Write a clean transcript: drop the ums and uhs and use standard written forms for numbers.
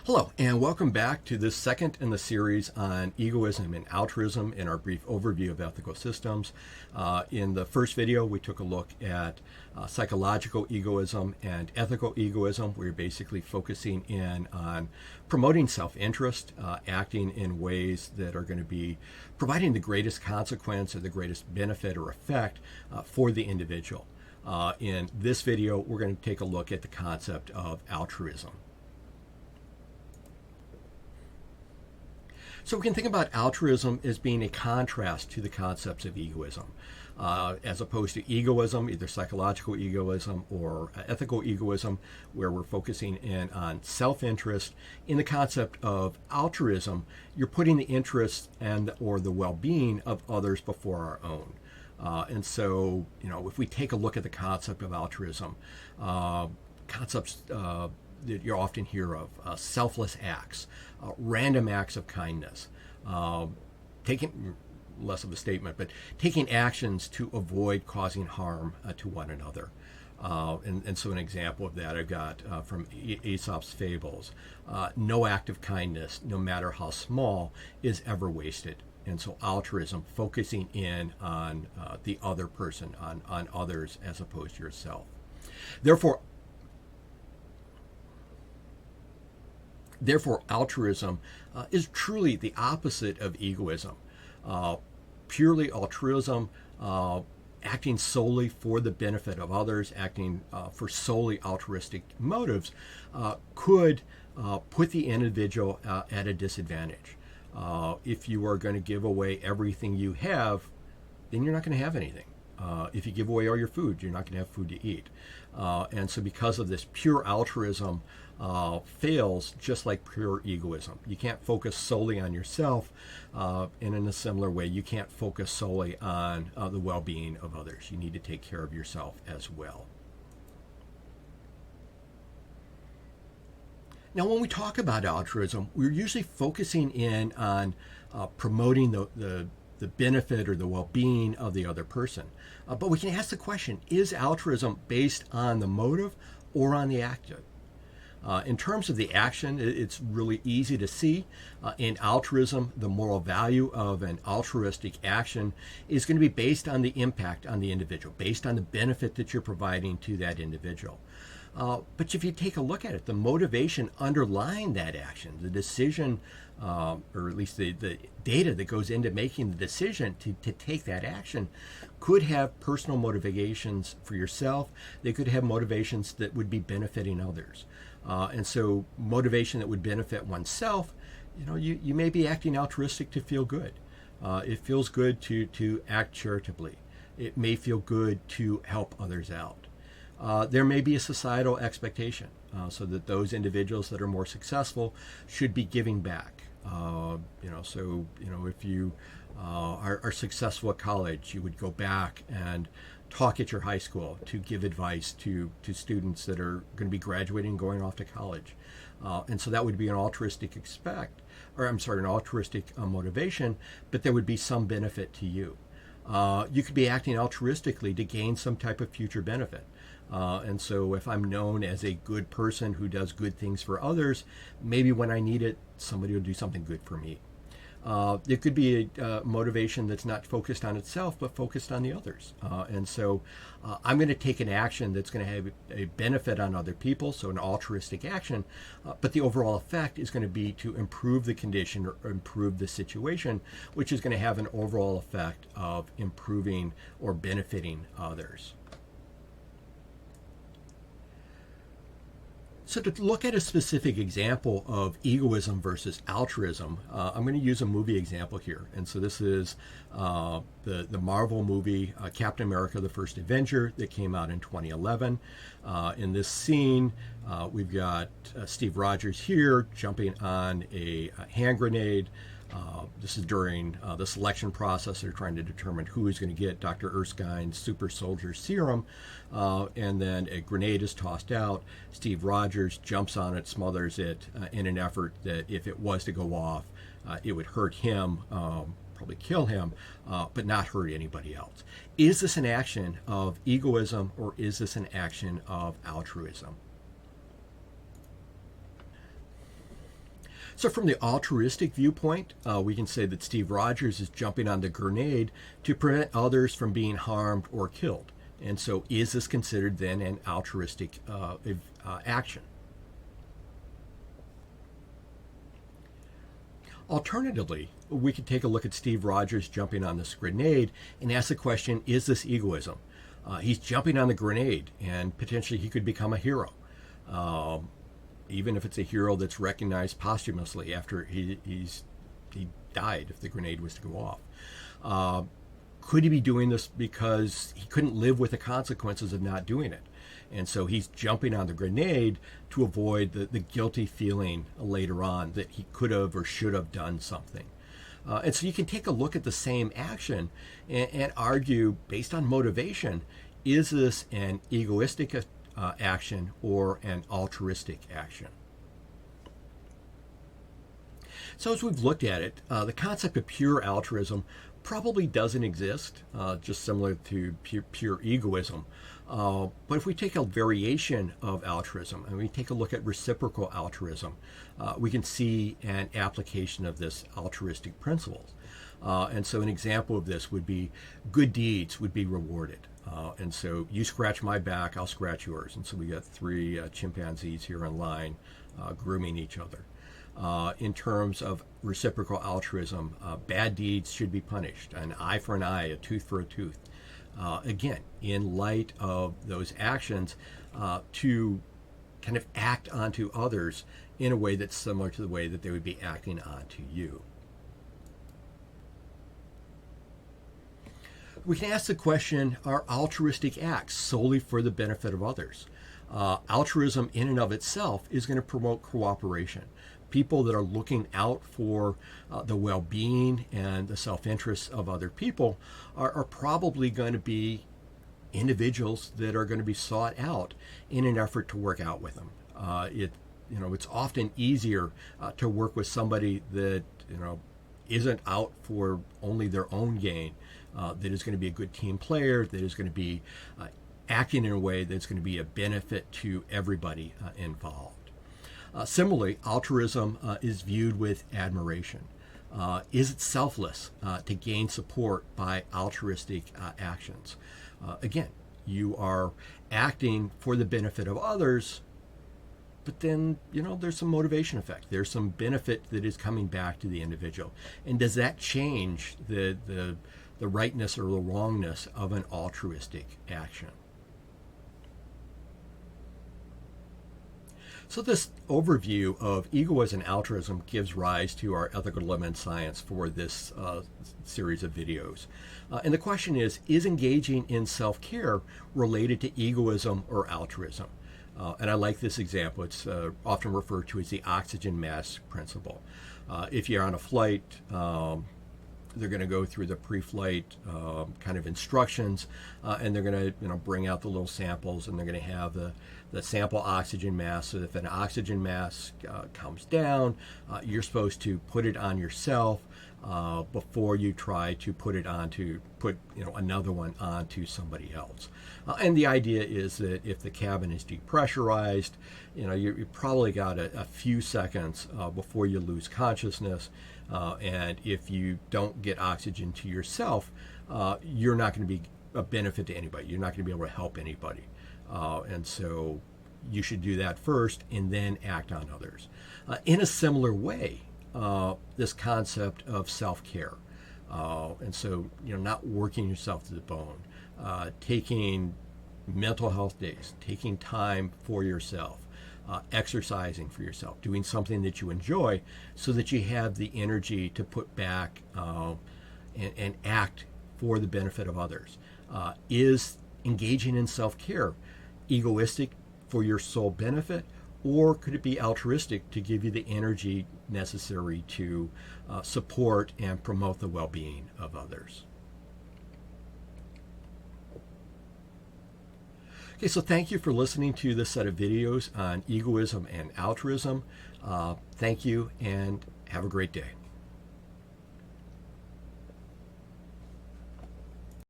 Hello, and welcome back to this second in the series on egoism and altruism in our brief overview of ethical systems. In the first video, we took a look at psychological egoism and ethical egoism. We're basically focusing in on promoting self-interest, acting in ways that are going to be providing the greatest consequence or the greatest benefit or effect for the individual. In this video, we're going to take a look at the concept of altruism. So we can think about altruism as being a contrast to the concepts of egoism, as opposed to egoism, either psychological egoism or ethical egoism, where we're focusing in on self-interest. In the concept of altruism, you're putting the interests and or the well-being of others before our own. And so, if we take a look at the concept of altruism, concepts that you often hear of, selfless acts, random acts of kindness, taking, less of a statement, but taking actions to avoid causing harm to one another. And so an example of that I've got from Aesop's Fables. No act of kindness, no matter how small, is ever wasted. And so altruism, focusing in on the other person, on others as opposed to yourself. Therefore, altruism is truly the opposite of egoism. Purely altruism, acting solely for the benefit of others, acting for solely altruistic motives, could put the individual at a disadvantage. If you are going to give away everything you have, then you're not going to have anything. If you give away all your food, you're not going to have food to eat. And so because of this, pure altruism fails just like pure egoism. You can't focus solely on yourself, and in a similar way, you can't focus solely on the well-being of others. You need to take care of yourself as well. Now, when we talk about altruism, we're usually focusing in on promoting the benefit or the well-being of the other person. But we can ask the question, is altruism based on the motive or on the active? In terms of the action, it's really easy to see. In altruism, the moral value of an altruistic action is going to be based on the impact on the individual, based on the benefit that you're providing to that individual. But if you take a look at it, the motivation underlying that action, the decision, or at least the data that goes into making the decision to take that action, could have personal motivations for yourself. They could have motivations that would be benefiting others. And so motivation that would benefit oneself, you may be acting altruistic to feel good. It feels good to act charitably. It may feel good to help others out. There may be a societal expectation so that those individuals that are more successful should be giving back. If you are successful at college, you would go back and talk at your high school to give advice to students that are going to be graduating and going off to college. And so that would be an altruistic motivation, but there would be some benefit to you. You could be acting altruistically to gain some type of future benefit. And so if I'm known as a good person who does good things for others, maybe when I need it, somebody will do something good for me. There could be a motivation that's not focused on itself, but focused on the others. And so I'm going to take an action that's going to have a benefit on other people, so an altruistic action, but the overall effect is going to be to improve the condition or improve the situation, which is going to have an overall effect of improving or benefiting others. So to look at a specific example of egoism versus altruism, I'm going to use a movie example here. And so this is the Marvel movie Captain America, the First Avenger, that came out in 2011. In this scene, we've got Steve Rogers here jumping on a hand grenade. This is during the selection process. They're trying to determine who is going to get Dr. Erskine's super soldier serum. And then a grenade is tossed out. Steve Rogers jumps on it, smothers it in an effort that if it was to go off, it would hurt him, probably kill him, but not hurt anybody else. Is this an action of egoism or is this an action of altruism? So, from the altruistic viewpoint, we can say that Steve Rogers is jumping on the grenade to prevent others from being harmed or killed. And so, is this considered then an altruistic action? Alternatively, we could take a look at Steve Rogers jumping on this grenade and ask the question, is this egoism? He's jumping on the grenade, and potentially he could become a hero. Even if it's a hero that's recognized posthumously after he died, if the grenade was to go off. Could he be doing this because he couldn't live with the consequences of not doing it? And so he's jumping on the grenade to avoid the guilty feeling later on that he could have or should have done something. And so you can take a look at the same action and argue, based on motivation, is this an egoistic action or an altruistic action? So as we've looked at it, the concept of pure altruism probably doesn't exist, just similar to pure egoism. But if we take a variation of altruism and we take a look at reciprocal altruism, we can see an application of this altruistic principles. And so an example of this would be good deeds would be rewarded. And so you scratch my back, I'll scratch yours. And so we got three chimpanzees here in line grooming each other. In terms of reciprocal altruism, bad deeds should be punished. An eye for an eye, a tooth for a tooth. Again, in light of those actions, to kind of act onto others in a way that's similar to the way that they would be acting onto you. We can ask the question, are altruistic acts solely for the benefit of others? Altruism in and of itself is going to promote cooperation. People that are looking out for the well-being and the self-interest of other people are probably going to be individuals that are going to be sought out in an effort to work out with them. It's often easier to work with somebody that isn't out for only their own gain, that is going to be a good team player, that is going to be acting in a way that's going to be a benefit to everybody involved. Similarly, altruism is viewed with admiration. Is it selfless to gain support by altruistic actions? Again, you are acting for the benefit of others, but then, there's some motivation effect. There's some benefit that is coming back to the individual. And does that change the rightness or the wrongness of an altruistic action? So this overview of egoism and altruism gives rise to our ethical dilemma in science for this series of videos. And the question is engaging in self-care related to egoism or altruism? And I like this example. It's often referred to as the oxygen mask principle. If you're on a flight, they're going to go through the pre-flight kind of instructions, and they're going to bring out the little samples, and they're going to have the sample oxygen mask. So if an oxygen mask comes down, you're supposed to put it on yourself before you try to put another one onto somebody else. And the idea is that if the cabin is depressurized, you probably got a few seconds before you lose consciousness. And if you don't get oxygen to yourself, you're not going to be a benefit to anybody. You're not going to be able to help anybody. And so you should do that first and then act on others. In a similar way, this concept of self-care. And so, not working yourself to the bone, taking mental health days, taking time for yourself, exercising for yourself, doing something that you enjoy so that you have the energy to put back and act for the benefit of others. Is engaging in self-care egoistic for your sole benefit, or could it be altruistic to give you the energy necessary to support and promote the well-being of others? Okay, so thank you for listening to this set of videos on egoism and altruism. Thank you, and have a great day.